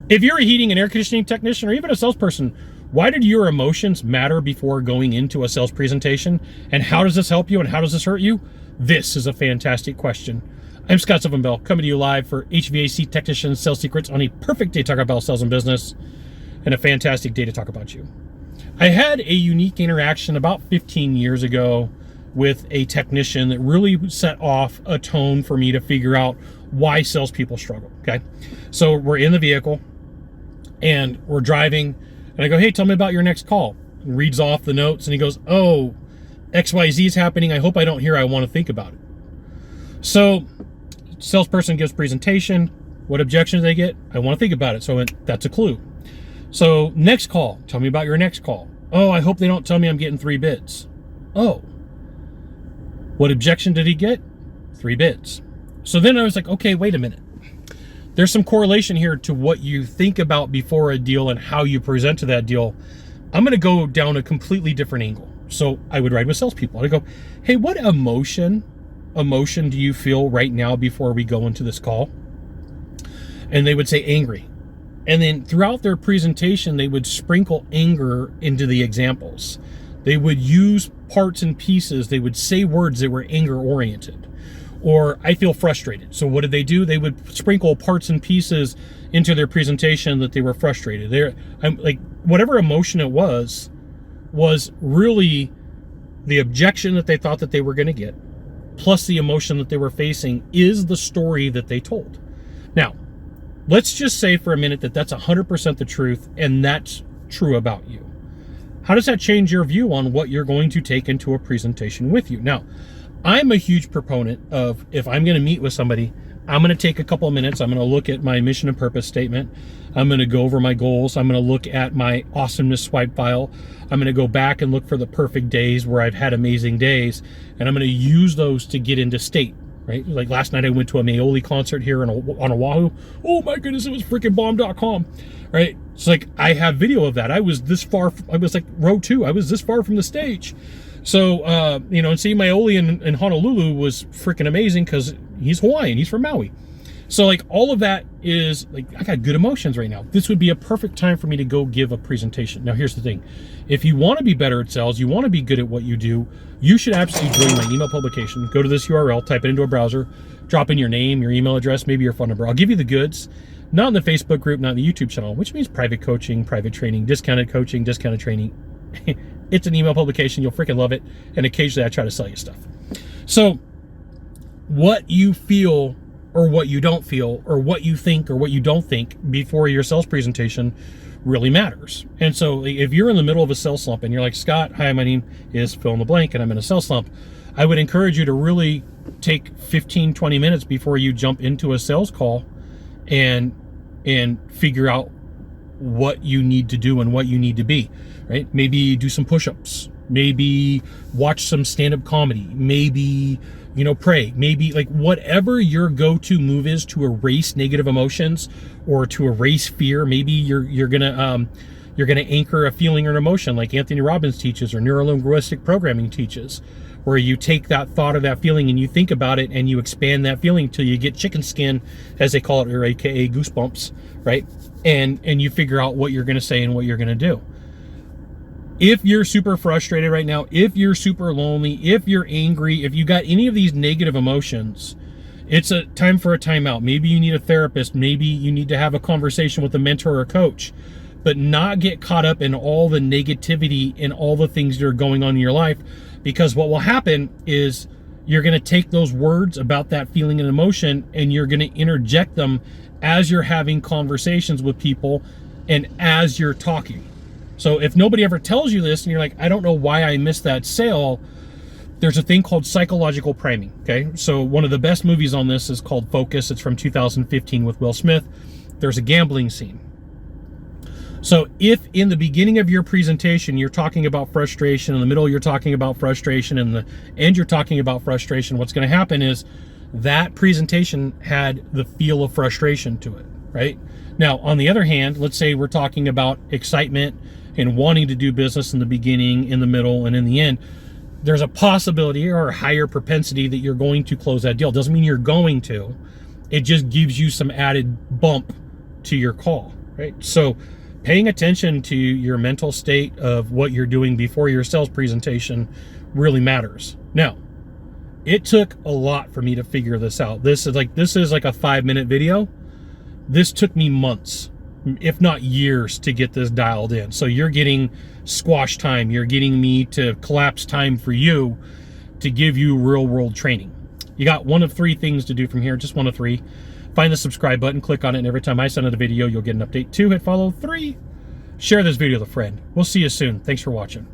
If you're a heating and air conditioning technician or even a salesperson, why did your emotions matter before going into a sales presentation? And how does this help you and how does this hurt you? This is a fantastic question. I'm Scott Sylvan Bell, coming to you live for HVAC Technicians Sales Secrets on a perfect day to talk about sales and business and a fantastic day to talk about you. I had a unique interaction about 15 years ago with a technician that really set off a tone for me to figure out why salespeople struggle, okay? So we're in the vehicle and we're driving and I go, hey, tell me about your next call. And reads off the notes and he goes, oh, XYZ is happening. I hope I don't hear. I want to think about it. So salesperson gives presentation. What objections they get? I want to think about it. So I went, that's a clue. So next call, tell me about your next call. Oh, I hope they don't tell me I'm getting 3 bids. Oh, what objection did he get? 3 bids. So then I was like, okay, wait a minute. There's some correlation here to what you think about before a deal and how you present to that deal. I'm going to go down a completely different angle. So I would ride with salespeople. I go, hey, what emotion do you feel right now before we go into this call? And they would say angry. And then throughout their presentation, they would sprinkle anger into the examples. They would use parts and pieces. They would say words that were anger oriented. Or I feel frustrated. So what did they do? They would sprinkle parts and pieces into their presentation that they were frustrated. I'm like, whatever emotion it was really the objection that they thought that they were going to get, plus the emotion that they were facing is the story that they told. Now, let's just say for a minute that that's 100% the truth and that's true about you. How does that change your view on what you're going to take into a presentation with you? Now, I'm a huge proponent of, if I'm going to meet with somebody, I'm going to take a couple of minutes. I'm going to look at my mission and purpose statement. I'm going to go over my goals. I'm going to look at my awesomeness swipe file. I'm going to go back and look for the perfect days where I've had amazing days. And I'm going to use those to get into state, right? Like last night I went to a Maoli concert here on Oahu. Oh my goodness, it was freaking bomb.com, right? It's like, I have video of that. I was this far, I was like row 2. I was this far from the stage. So, and seeing Maoli in Honolulu was freaking amazing because he's Hawaiian. He's from Maui. So, like, all of that is, like, I got good emotions right now. This would be a perfect time for me to go give a presentation. Now, here's the thing. If you want to be better at sales, you want to be good at what you do, you should absolutely join my email publication. Go to this URL, type it into a browser, drop in your name, your email address, maybe your phone number. I'll give you the goods. Not in the Facebook group, not in the YouTube channel, which means private coaching, private training, discounted coaching, discounted training. It's an email publication. You'll freaking love it. And occasionally I try to sell you stuff. So what you feel or what you don't feel or what you think or what you don't think before your sales presentation really matters. And so if you're in the middle of a sales slump and you're like, Scott, hi, my name is fill in the blank and I'm in a sales slump, I would encourage you to really take 15, 20 minutes before you jump into a sales call and figure out what you need to do and what you need to be, right? Maybe do some push-ups, maybe watch some stand-up comedy, maybe, pray, maybe like whatever your go-to move is to erase negative emotions or to erase fear. Maybe you're gonna anchor a feeling or an emotion like Anthony Robbins teaches or neuro-linguistic programming teaches, where you take that thought or that feeling and you think about it and you expand that feeling till you get chicken skin, as they call it, or AKA goosebumps, right? And you figure out what you're going to say and what you're going to do. If you're super frustrated right now, if you're super lonely, if you're angry, if you got any of these negative emotions, it's a time for a timeout. Maybe you need a therapist. Maybe you need to have a conversation with a mentor or a coach, but not get caught up in all the negativity and all the things that are going on in your life. Because what will happen is you're going to take those words about that feeling and emotion and you're going to interject them as you're having conversations with people and as you're talking. So if nobody ever tells you this and you're like, I don't know why I missed that sale, there's a thing called psychological priming, okay? So one of the best movies on this is called Focus. It's from 2015 with Will Smith. There's a gambling scene. So if in the beginning of your presentation, you're talking about frustration, in the middle, you're talking about frustration, and the end, you're talking about frustration, what's going to happen is that presentation had the feel of frustration to it, right? Now, on the other hand, let's say we're talking about excitement and wanting to do business in the beginning, in the middle, and in the end. There's a possibility or a higher propensity that you're going to close that deal. Doesn't mean you're going to. It just gives you some added bump to your call. right? So paying attention to your mental state of what you're doing before your sales presentation really matters. Now, it took a lot for me to figure this out. This is like a 5-minute video. This took me months, if not years, to get this dialed in. So you're getting squash time. You're getting me to collapse time for you to give you real world training. You got one of 3 things to do from here, just one of 3. Find the subscribe button, click on it, and every time I send out a video, you'll get an update. 2, hit follow. 3, share this video with a friend. We'll see you soon. Thanks for watching.